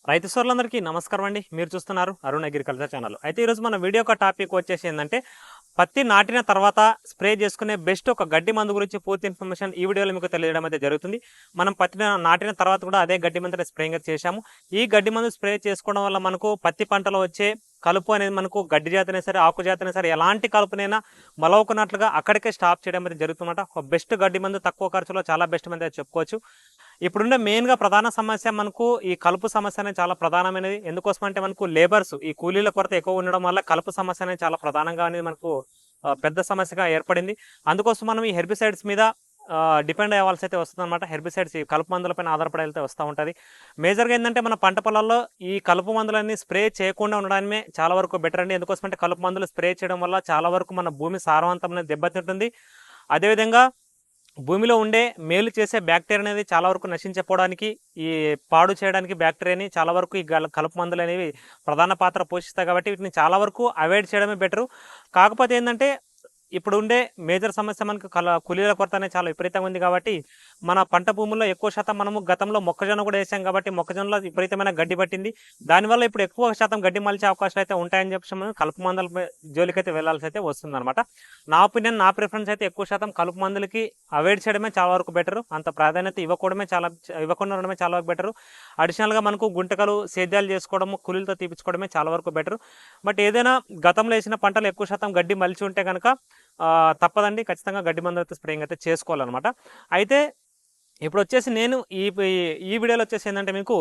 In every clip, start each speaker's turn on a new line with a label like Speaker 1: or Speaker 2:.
Speaker 1: రైతు సోదరులందరికీ నమస్కారం అండి. మీరు చూస్తున్నారు అరుణ్ అగ్రికల్చర్ ఛానల్. అయితే ఈరోజు మన వీడియో యొక్క టాపిక్ వచ్చేసి ఏంటంటే పత్తి నాటిన తర్వాత స్ప్రే చేసుకునే బెస్ట్ ఒక గడ్డి మందు గురించి పూర్తి ఇన్ఫర్మేషన్ ఈ వీడియోలో మీకు తెలియడం అయితే జరుగుతుంది. మనం పత్తి నాటిన తర్వాత కూడా అదే గడ్డి మందుని స్ప్రేయింగ్ చేశాము. ఈ గడ్డి మందు స్ప్రే చేసుకోవడం వల్ల మనకు పత్తి పంటలో వచ్చే కలుపు అనేది మనకు గడ్డి జాతనే సరే ఆకు జాతనే సరే ఎలాంటి కలుపునైనా మలవుకున్నట్లుగా అక్కడికే స్టాప్ చేయడం అయితే జరుగుతుందన్నమాట. ఒక బెస్ట్ గడ్డి మందు తక్కువ ఖర్చులో చాలా బెస్ట్ మంది అయితే చెప్పుకోవచ్చు. ఇప్పుడున్న మెయిన్గా ప్రధాన సమస్య మనకు ఈ కలుపు సమస్య అనేది చాలా ప్రధానమైనది. ఎందుకోసం అంటే మనకు లేబర్స్ ఈ కూలీల కొరత ఎక్కువ ఉండడం వల్ల కలుపు సమస్య అనేది చాలా ప్రధానంగా అనేది మనకు పెద్ద సమస్యగా ఏర్పడింది. అందుకోసం మనం ఈ హెర్బిసైడ్స్ మీద డిపెండ్ అవ్వాల్సి అయితే వస్తుంది అనమాట. హెర్బిసైడ్స్ ఈ కలుపు మందులపైన ఆధారపడి అయితే వస్తూ ఉంటుంది. మేజర్గా ఏంటంటే మన పంట పొలాల్లో ఈ కలుపు మందులన్నీ స్ప్రే చేయకుండా ఉండడమే చాలా వరకు బెటర్ అండి. ఎందుకోసం అంటే కలుపు మందులు స్ప్రే చేయడం వల్ల చాలా వరకు మన భూమి సారవంతం అనేది దెబ్బతింటుంది. అదేవిధంగా భూమిలో ఉండే మేలు చేసే బ్యాక్టీరియా అనేది చాలా వరకు నశించిపోవడానికి ఈ పాడు చేయడానికి బ్యాక్టీరియాని చాలా వరకు ఈ కలుపు మందులు అనేవి ప్రధాన పాత్ర పోషిస్తాయి. కాబట్టి వీటిని చాలా వరకు అవాయిడ్ చేయడమే బెటరు. కాకపోతే ఏంటంటే ఇప్పుడు ఉండే మేజర్ సమస్య మనకు కూలీల కొరత అనేది చాలా విపరీతంగా ఉంది. కాబట్టి మన పంట భూముల్లో ఎక్కువ శాతం మనము గతంలో మొక్కజొన్న కూడా వేసాం కాబట్టి మొక్కజొన్నలో విపరీతమైన గడ్డి పట్టింది. దానివల్ల ఇప్పుడు ఎక్కువ శాతం గడ్డి మలిచే అవకాశాలు అయితే ఉంటాయని చెప్పి మనం కలుపు మందుల జోలికైతే వెళ్లాల్సి అయితే వస్తుంది అనమాట. నా ఒపీనియన్, నా ప్రిఫరెన్స్ అయితే ఎక్కువ శాతం కలుపు మందులకి అవాయిడ్ చేయడమే చాలా వరకు బెటరు. అంత ప్రాధాన్యత ఇవ్వకుండా ఉండడమే చాలా వరకు బెటరు. అడిషనల్గా మనకు గుంటకలు సేద్యాలు చేసుకోవడము కూలీలతో తీపించుకోవడమే చాలా వరకు బెటరు. బట్ ఏదైనా గతంలో వేసిన పంటలు ఎక్కువ శాతం గడ్డి మలిచి ఉంటే కనుక తప్పదండి, ఖచ్చితంగా గడ్డి మందు అయితే స్ప్రేయింగ్ అయితే చేసుకోవాలన్నమాట. అయితే ఇప్పుడు వచ్చేసి నేను ఈ వీడియోలో వచ్చేసి ఏంటంటే మీకు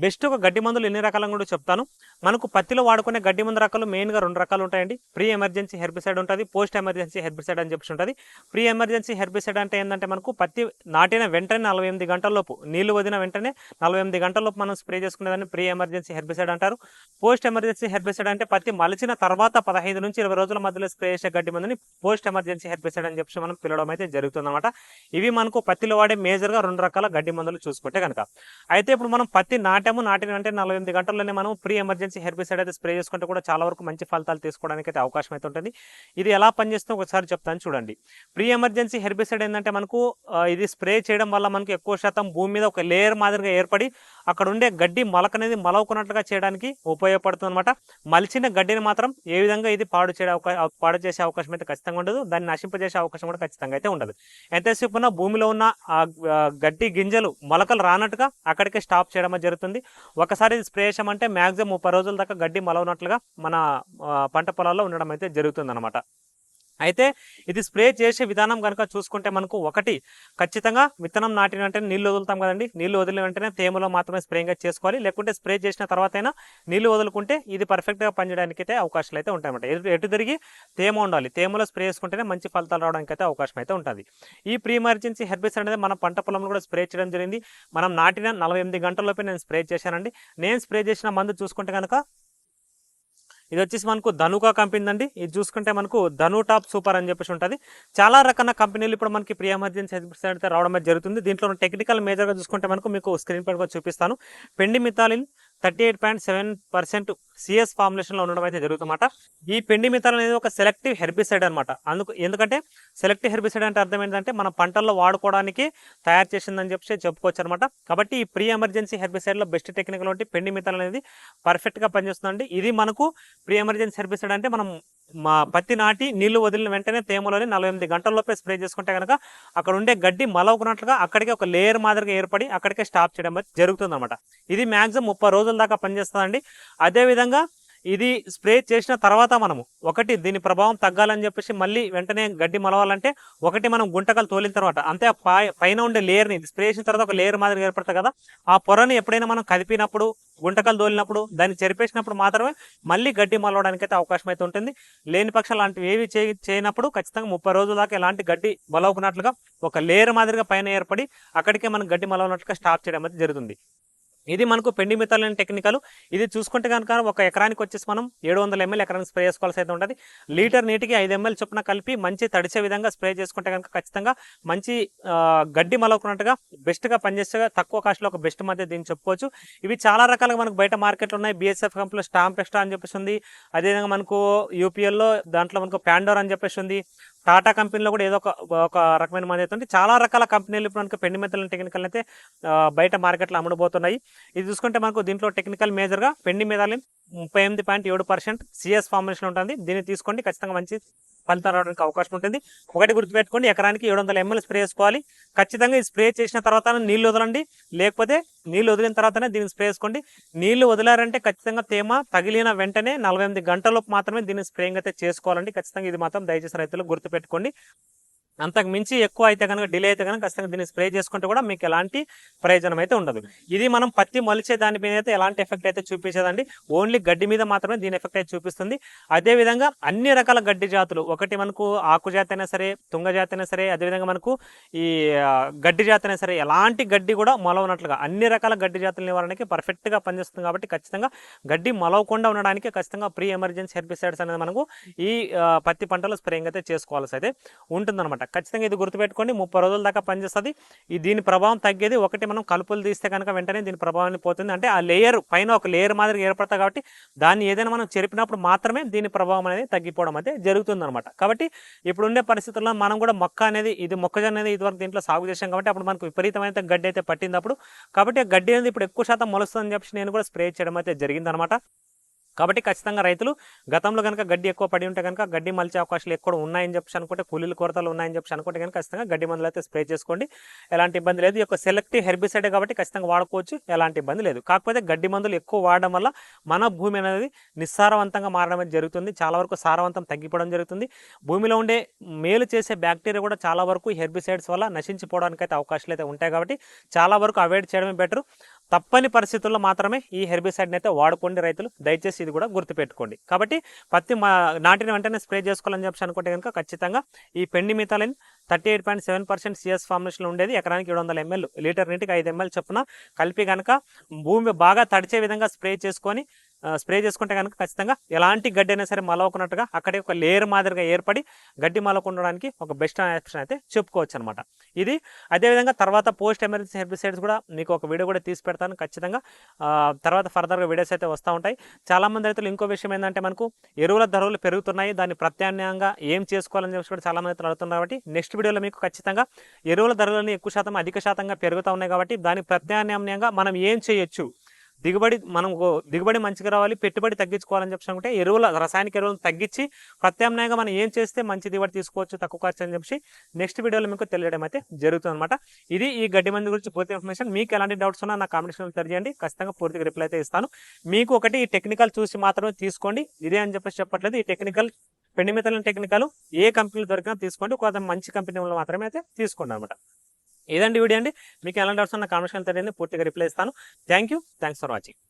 Speaker 1: బెస్ట్ ఒక గడ్డి మందులు ఎన్ని రకాలను కూడా చెప్తాను. మనకు పత్తిలో వాడుకునే గడ్డి మందు రకాలు మెయిన్గా 2 రకాలు ఉంటాయండి. ప్రీ ఎమర్జెన్సీ హెర్బిసైడ్ ఉంటుంది, పోస్ట్ ఎమర్జెన్సీ హెర్బిసైడ్ అని చెప్పి ఉంటుంది. ప్రీ ఎమర్జెన్సీ హెర్బిసైడ్ అంటే ఏంటంటే మనకు పత్తి నాటిన వెంటనే 48 గంటలలోపు, నీళ్లు వదిన వెంటనే 48 గంటలలోపు మనం స్ప్రే చేసుకునేదాన్ని ప్రీ ఎమర్జెన్సీ హెర్బిసైడ్ అంటారు. పోస్ట్ ఎమర్జెన్సీ హెర్బిసైడ్ అంటే పత్తి మలిచిన తర్వాత 15 నుంచి 20 రోజుల మధ్యలో స్ప్రే చేసే గడ్డి మందుని పోస్ట్ ఎమర్జెన్సీ హెర్బిసైడ్ అని చెప్పి మనం పిలవడం అయితే జరుగుతుంది అనమాట. ఇవి మనకు పత్తిలో వాడే మేజర్గా 2 రకాల గడ్డి మందులు చూసుకుంటే కనుక. అయితే ఇప్పుడు మనం పత్తి నాటిన అంటే 48 గంటల్లోనే మనం ప్రీ ఎమర్జెన్సీ హెర్బిసైడ్ అయితే స్ప్రే చేసుకుంటే కూడా చాలా వరకు మంచి ఫలితాలు తీసుకోవడానికి అయితే అవకాశం అయితే ఉంటుంది. ఇది ఎలా పనిచేస్తుందో ఒకసారి చెప్తాను చూడండి. ప్రీ ఎమర్జెన్సీ హెర్బిసైడ్ ఏంటంటే మనకు ఇది స్ప్రే చేయడం వల్ల మనకు ఎక్కువ శాతం భూమి మీద ఒక లేయర్ మాదిరిగా ఏర్పడి అక్కడ ఉండే గడ్డి మొలక అనేది మలవకున్నట్లుగా చేయడానికి ఉపయోగపడుతుంది అనమాట. మలిచిన గడ్డిని మాత్రం ఏ విధంగా ఇది పాడు చేసే అవకాశం అయితే ఖచ్చితంగా ఉండదు. దాన్ని నశింపజేసే అవకాశం కూడా ఖచ్చితంగా అయితే ఉండదు. ఎంతసేపు ఉన్న భూమిలో ఉన్న గడ్డి గింజలు మొలకలు రానట్టుగా అక్కడికే స్టాప్ చేయడం జరుగుతుంది. ఒకసారి స్ప్రే చేసామంటే మ్యాక్సిమం 30 రోజుల దాకా గడ్డి మలవనట్లుగా మన పంట పొలాల్లో ఉండడం అయితే జరుగుతుంది అనమాట. అయితే ఇది స్ప్రే చేసే విధానం కనుక చూసుకుంటే మనకు ఒకటి, ఖచ్చితంగా విత్తనం నాటిన వెంటనే నీళ్లు వదులుతాం కదండి. నీళ్లు వదిలిన వెంటనే తేమలో మాత్రమే స్ప్రేయింగ్ చేసుకోవాలి. లేకుంటే స్ప్రే చేసిన తర్వాత అయినా నీళ్లు వదులుకుంటే ఇది పర్ఫెక్ట్గా పనిచేయడానికి అయితే అవకాశాలు అయితే ఉంటాయన్నమాట. ఎటు తిరిగి తేమ ఉండాలి, తేమలో స్ప్రే చేసుకుంటేనే మంచి ఫలితాలు రావడానికి అయితే అవకాశం అయితే ఉంటుంది. ఈ ప్రీ ఎమర్జెన్సీ హెర్బిసైడ్ అనేది మన పంట పొలంలో కూడా స్ప్రే చేయడం జరిగింది. మనం నాటిన 48 గంటల్లోపే నేను స్ప్రే చేశానండి. నేను స్ప్రే చేసిన మందు చూసుకుంటే కనుక ఇది వచ్చేసి మనకు ధనుకా కంపెనీ అండి. ఇది చూసుకుంటే మనకు ధను టాప్ సూపర్ అని చెప్పేసి ఉంటుంది. చాలా రకాల కంపెనీలు ఇప్పుడు మనకి ప్రీ ఎమర్జెన్సీ హెర్బిసైడ్ అయితే రావడం జరుగుతుంది. దీంట్లో టెక్నికల్ మేజర్గా చూసుకుంటే మనకు మీకు స్క్రీన్ పైన చూపిస్తాను. పెండిమిథాలిన్ 38.7% సిఎస్ ఫార్ములేషన్లో ఉండడం అయితే జరుగుతుందన్నమాట. ఈ పెండిమిథాలిన్ అనేది ఒక సెలెక్టివ్ హెర్బిసైడ్ అనమాట. ఎందుకంటే సెలెక్టివ్ హెర్బిసైడ్ అంటే అర్థం ఏంటంటే మన పంటల్లో వాడుకోవడానికి తయారు చేసిందని చెప్పి చెప్పుకోవచ్చు అనమాట. కాబట్టి ఈ ప్రీ ఎమర్జెన్సీ హెర్బిసైడ్లో బెస్ట్ టెక్నికల్ ఉంటే పెండిమిథాలిన్ అనేది పర్ఫెక్ట్గా పనిచేస్తుందండి. ఇది మనకు ప్రీ ఎమర్జెన్సీ హెర్బిసైడ్ అంటే మనం పత్తి నాటి నీళ్లు వదిలిన వెంటనే తేమలోనే 48 గంటల్లోపే స్ప్రే చేసుకుంటే కనుక అక్కడ ఉండే గడ్డి మలవుకున్నట్లుగా అక్కడికే ఒక లేయర్ మాదిరిగా ఏర్పడి అక్కడికే స్టాప్ చేయడం జరుగుతుంది అనమాట. ఇది మ్యాక్సిమం 30 రోజుల దాకా పనిచేస్తుందండి. అదేవిధంగా ఇది స్ప్రే చేసిన తర్వాత మనము ఒకటి దీని ప్రభావం తగ్గాలని చెప్పేసి మళ్ళీ వెంటనే గడ్డి మలవాలంటే ఒకటి మనం గుంటకలు తోలిన తర్వాత అంతే పైన ఉండే లేయర్ని స్ప్రే చేసిన తర్వాత ఒక లేయర్ మాదిరిగా ఏర్పడుతుంది కదా, ఆ పొరని ఎప్పుడైనా మనం కదిపినప్పుడు గుంటకలు తోలినప్పుడు దాన్ని చెరిపేసినప్పుడు మాత్రమే మళ్ళీ గడ్డి మలవడానికి అయితే అవకాశం అయితే ఉంటుంది. లేని పక్షం లాంటివి ఏవి చేయనప్పుడు ఖచ్చితంగా 30 రోజుల దాకా ఎలాంటి గడ్డి మలవకున్నట్లుగా ఒక లేయర్ మాదిరిగా పైన ఏర్పడి అక్కడికే మనం గడ్డి మలవనట్లుగా స్టాప్ చేయడం అయితే జరుగుతుంది. ఇది మనకు పెండిమిథాలిన్ టెక్నికల్. ఇది చూసుకుంటే కనుక ఒక ఎకరానికి వచ్చేసి మనం 700 ml ఎకరానికి స్ప్రే చేసుకోవాల్సి అయితే ఉంటుంది. లీటర్ నీటికి 5 ml చొప్పున కలిపి మంచి తడిసే విధంగా స్ప్రే చేసుకుంటే కనుక ఖచ్చితంగా మంచి గడ్డి మలవకున్నట్టుగా బెస్ట్గా పనిచేస్తే తక్కువ కాస్ట్లో ఒక బెస్ట్ మధ్య దీన్ని చెప్పుకోవచ్చు. ఇవి చాలా రకాలుగా మనకు బయట మార్కెట్లో ఉన్నాయి. బిఎస్ఎఫ్ కంపెనీలో స్టాంప్ ఎక్స్ట్రా అని చెప్పేసి ఉంది. అదేవిధంగా మనకు యూపీఎల్లో దాంట్లో మనకు ప్యాండోర్ అని చెప్పేసి ఉంది. టాటా కంపెనీలో కూడా ఏదో ఒక రకమైన మంది అయితే ఉంది. చాలా రకాల కంపెనీలు ఇప్పుడు మనకు పెండి మెథల్ టెక్నికల్ అయితే బయట మార్కెట్లో అమ్ముడుపోతున్నాయి. ఇది చూసుకుంటే మనకు దీంట్లో టెక్నికల్ మేజర్గా పెండి మెథాలిన్ 38.7% సిఎస్ ఫార్ములేషన్ ఉంటుంది. దీన్ని తీసుకోండి, ఖచ్చితంగా మంచి ఫలితాలు రావడానికి అవకాశం ఉంటుంది. ఒకటి గుర్తుపెట్టుకోండి, ఎకరానికి 700 ml స్ప్రే చేసుకోవాలి. ఖచ్చితంగా ఈ స్ప్రే చేసిన తర్వాత నీళ్లు వదలండి, లేకపోతే నీళ్లు వదిలిన తర్వాతనే దీన్ని స్ప్రే చేసుకోండి. నీళ్లు వదిలారంటే ఖచ్చితంగా తేమ తగిలిన వెంటనే 48 గంటలలోపు మాత్రమే దీన్ని స్ప్రేయింగ్ అయితే చేసుకోవాలండి. ఖచ్చితంగా ఇది మాత్రం దయచేసి రైతులు గుర్తుపెట్టుకోండి. అంతకు మించి ఎక్కువ అయితే కనుక డిలే అయితే కనుక ఖచ్చితంగా దీన్ని స్ప్రే చేసుకుంటే కూడా మీకు ఎలాంటి ప్రయోజనం అయితే ఉండదు. ఇది మనం పత్తి మొలిచే దాని మీద అయితే ఎలాంటి ఎఫెక్ట్ అయితే చూపించదండి. ఓన్లీ గడ్డి మీద మాత్రమే దీని ఎఫెక్ట్ అయితే చూపిస్తుంది. అదేవిధంగా అన్ని రకాల గడ్డి జాతులు, ఒకటి మనకు ఆకు జాతి అయినా సరే, తుంగ జాతి అయినా సరే, అదేవిధంగా మనకు ఈ గడ్డి జాతి అయినా సరే, ఎలాంటి గడ్డి కూడా మొలవనట్లుగా అన్ని రకాల గడ్డి జాతుల నివారణకి పర్ఫెక్ట్గా పనిచేస్తుంది. కాబట్టి ఖచ్చితంగా గడ్డి మొలవకుండా ఉండడానికి ఖచ్చితంగా ప్రీ ఎమర్జెన్సీ హెర్బిసైడ్స్ అనేది మనకు ఈ పత్తి పంటలో స్ప్రేయింగ్ అయితే చేసుకోవాల్సి అయితే ఉంటుందన్నమాట. ఖచ్చితంగా ఇది గుర్తుపెట్టుకోండి, 30 రోజుల దాకా పనిచేస్తుంది. దీని ప్రభావం తగ్గేది ఒకటి, మనం కలుపులు తీస్తే కనుక వెంటనే దీని ప్రభావాన్ని పోతుంది. అంటే ఆ లేయర్ పైన ఒక లేయర్ మాదిరిగా ఏర్పడతాయి కాబట్టి దాన్ని ఏదైనా మనం చెరిపినప్పుడు మాత్రమే దీని ప్రభావం అనేది తగ్గిపోవడం అయితే జరుగుతుంది అనమాట. కాబట్టి ఇప్పుడు ఉండే పరిస్థితుల్లో మనం కూడా మొక్కజొన్న అనేది ఇదివరకు దీంట్లో సాగు చేసాం కాబట్టి అప్పుడు మనకు విపరీతమైన గడ్డి అయితే పట్టింది అప్పుడు. కాబట్టి ఆ గడ్డి అనేది ఇప్పుడు ఎక్కువ శాతం మొలుస్తుందని చెప్పి నేను కూడా స్ప్రే చేయడం అయితే జరిగిందనమాట. కాబట్టి ఖచ్చితంగా రైతులు గతంలో కనుక గడ్డి ఎక్కువ పడి ఉంటే కనుక గడ్డి మలిచే అవకాశాలు ఎక్కువ ఉన్నాయని చెప్పి అనుకుంటే, కూలీల కొరతలు ఉన్నాయని చెప్పి అనుకుంటే కనుక ఖచ్చితంగా గడ్డి మందులు అయితే స్ప్రే చేసుకోండి, ఎలాంటి ఇబ్బంది లేదు. ఈ యొక్క సెలెక్టివ్ హెర్బిసైడ్ కాబట్టి ఖచ్చితంగా వాడుకోవచ్చు, ఎలాంటి ఇబ్బంది లేదు. కాకపోతే గడ్డి మందులు ఎక్కువ వాడడం వల్ల మన భూమి అనేది నిస్సారవంతంగా మారడం అనేది జరుగుతుంది. చాలా వరకు సారవంతం తగ్గిపోవడం జరుగుతుంది. భూమిలో ఉండే మేలు చేసే బ్యాక్టీరియా కూడా చాలా వరకు హెర్బిసైడ్స్ వల్ల నశించిపోవడానికి అయితే అవకాశాలు అయితే ఉంటాయి. కాబట్టి చాలా వరకు అవాయిడ్ చేయడమే బెటర్. తప్పని పరిస్థితుల్లో మాత్రమే ఈ హెర్బిసైడ్ని అయితే వాడుకోండి రైతులు, దయచేసి ఇది కూడా గుర్తుపెట్టుకోండి. కాబట్టి పత్తి నాటిన వెంటనే స్ప్రే చేసుకోవాలని చెప్పి అనుకుంటే కనుక ఖచ్చితంగా ఈ పెండి మిథాలిన్ 38.7% సిఎస్ ఫార్ములేషన్ ఉండేది. ఎకరానికి 700 ml, లీటర్ నీటికి 5 ml చొప్పున కలిపి కనుక భూమి బాగా తడిచే విధంగా స్ప్రే చేసుకుంటే కనుక ఖచ్చితంగా ఎలాంటి గడ్డి అయినా సరే మలవకున్నట్టుగా అక్కడే ఒక లేయర్ మాదిరిగా ఏర్పడి గడ్డి మలకుండడానికి ఒక బెస్ట్ ఆప్షన్ అయితే చెప్పుకోవచ్చు అనమాట. ఇది అదేవిధంగా తర్వాత పోస్ట్ ఎమర్జెన్సీ హెర్బిసైడ్స్ కూడా మీకు ఒక వీడియో కూడా తీసి పెడతాను ఖచ్చితంగా. తర్వాత ఫర్దర్గా వీడియోస్ అయితే వస్తూ ఉంటాయి. చాలామంది రైతులు ఇంకో విషయం ఏంటంటే, మనకు ఎరువుల ధరలు పెరుగుతున్నాయి, దాన్ని ప్రత్యామ్నాయంగా ఏం చేసుకోవాలని చెప్పి కూడా చాలామంది రైతులు అడుగుతున్నారు. కాబట్టి నెక్స్ట్ వీడియోలో మీకు ఖచ్చితంగా ఎరువుల ధరలని ఎక్కువ శాతం అధిక శాతంగా పెరుగుతూ ఉన్నాయి కాబట్టి దాని ప్రత్యామ్నాయంగా మనం ఏం చేయొచ్చు, దిగుబడి మంచిగా రావాలి, పెట్టుబడి తగ్గించుకోవాలని చెప్పి అనుకుంటే రాసాయనిక ఎరువులను తగ్గించి ప్రత్యామ్నాయంగా మనం ఏం చేస్తే మంచి దిగుబడి తీసుకోవచ్చు తక్కువ ఖర్చు అని చెప్పి నెక్స్ట్ వీడియోలో మీకు తెలియడం అయితే జరుగుతుంది అనమాట. ఇది ఈ గడ్డి మంది గురించి పూర్తి ఇన్ఫర్మేషన్. మీకు ఎలాంటి డౌట్స్ ఉన్నా నా కామెంట్ సెక్షన్లో తెలియజేయండి, ఖచ్చితంగా పూర్తిగా రిప్లై అయితే ఇస్తాను. మీకు ఒకటి ఈ టెక్నికల్ చూసి మాత్రమే తీసుకోండి, ఇదే అని చెప్పట్లేదు. ఈ టెక్నికల్ పెండి మిథాలిన్ టెక్నికల్ ఏ కంపెనీలు దొరికినా తీసుకోండి, కొంత మంచి కంపెనీలు మాత్రమే అయితే తీసుకోండి అనమాట. ఏదండి వీడియో అండి, మీకు ఎలాంటి డౌట్స్ ఉన్నా కామెంట్ సెక్షన్లో తెలియజేయండి, పూర్తిగా రిప్లై ఇస్తాను. Thanks for watching.